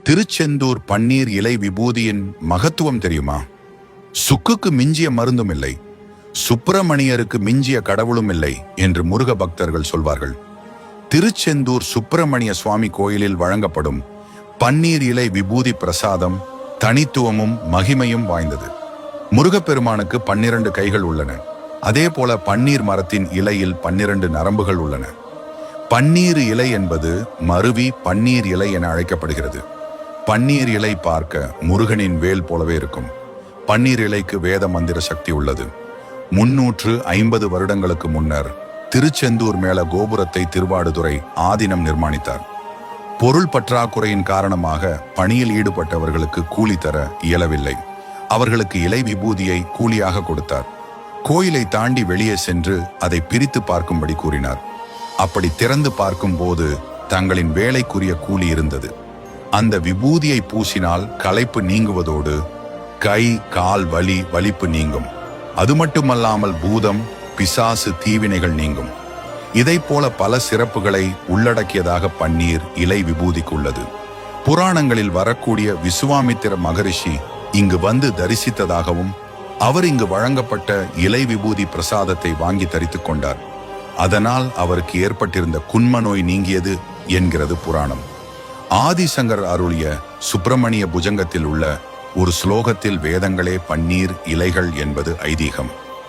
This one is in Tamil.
திருச்செந்தூர் பன்னீர் இலை விபூதியின் மகத்துவம் தெரியுமா? சுக்குக்கு மிஞ்சிய மருந்தும் இல்லை, சுப்பிரமணியருக்கு மிஞ்சிய கடவுளும் இல்லை என்று முருக பக்தர்கள் சொல்வார்கள். திருச்செந்தூர் சுப்பிரமணிய சுவாமி கோயிலில் வழங்கப்படும் பன்னீர் இலை விபூதி பிரசாதம் தனித்துவமும் மகிமையும் வாய்ந்தது. முருகப்பெருமானுக்கு 12 கைகள் உள்ளன. அதே போல பன்னீர் மரத்தின் இலையில் 12 நரம்புகள் உள்ளன. பன்னீர் இலை என்பது மருவி பன்னீர் இலை என அழைக்கப்படுகிறது. பன்னீர் இலை பார்க்க முருகனின் வேல் போலவே இருக்கும். பன்னீர் இலைக்கு வேத மந்திர சக்தி உள்ளது. 350 வருடங்களுக்கு முன்னர் திருச்செந்தூர் மேல கோபுரத்தை திருவாடுதுறை ஆதீனம் நிர்மாணித்தார். பொருள் பற்றாக்குறையின் காரணமாக பணியில் ஈடுபட்டவர்களுக்கு கூலி தர இயலவில்லை. அவர்களுக்கு இலை விபூதியை கூலியாக கொடுத்தார். கோயிலை தாண்டி வெளியே சென்று அதை பிரித்து பார்க்கும்படி கூறினார். அப்படி திறந்து பார்க்கும் போது தங்களின் வேலைக்குரிய கூலி இருந்தது. அந்த விபூதியை பூசினால் களைப்பு நீங்குவதோடு கை கால் வலிப்பு நீங்கும். அது மட்டுமல்லாமல் பூதம் பிசாசு தீவினைகள் நீங்கும். இதை போல பல சிறப்புகளை உள்ளடக்கியதாக பன்னீர் இலை விபூதிக்கு உள்ளது. புராணங்களில் வரக்கூடிய விசுவாமித்திர மகரிஷி இங்கு வந்து தரிசித்ததாகவும் அவர் இங்கு வழங்கப்பட்ட இலை விபூதி பிரசாதத்தை வாங்கி தரித்துக் கொண்டார். அதனால் அவருக்கு ஏற்பட்டிருந்த குன்ம நோய் நீங்கியது என்கிறது புராணம். ஆதிசங்கர் அருளிய சுப்பிரமணிய புஜங்கத்தில் உள்ள ஒரு ஸ்லோகத்தில் வேதங்களே பன்னீர் இலைகள் என்பது ஐதீகம்.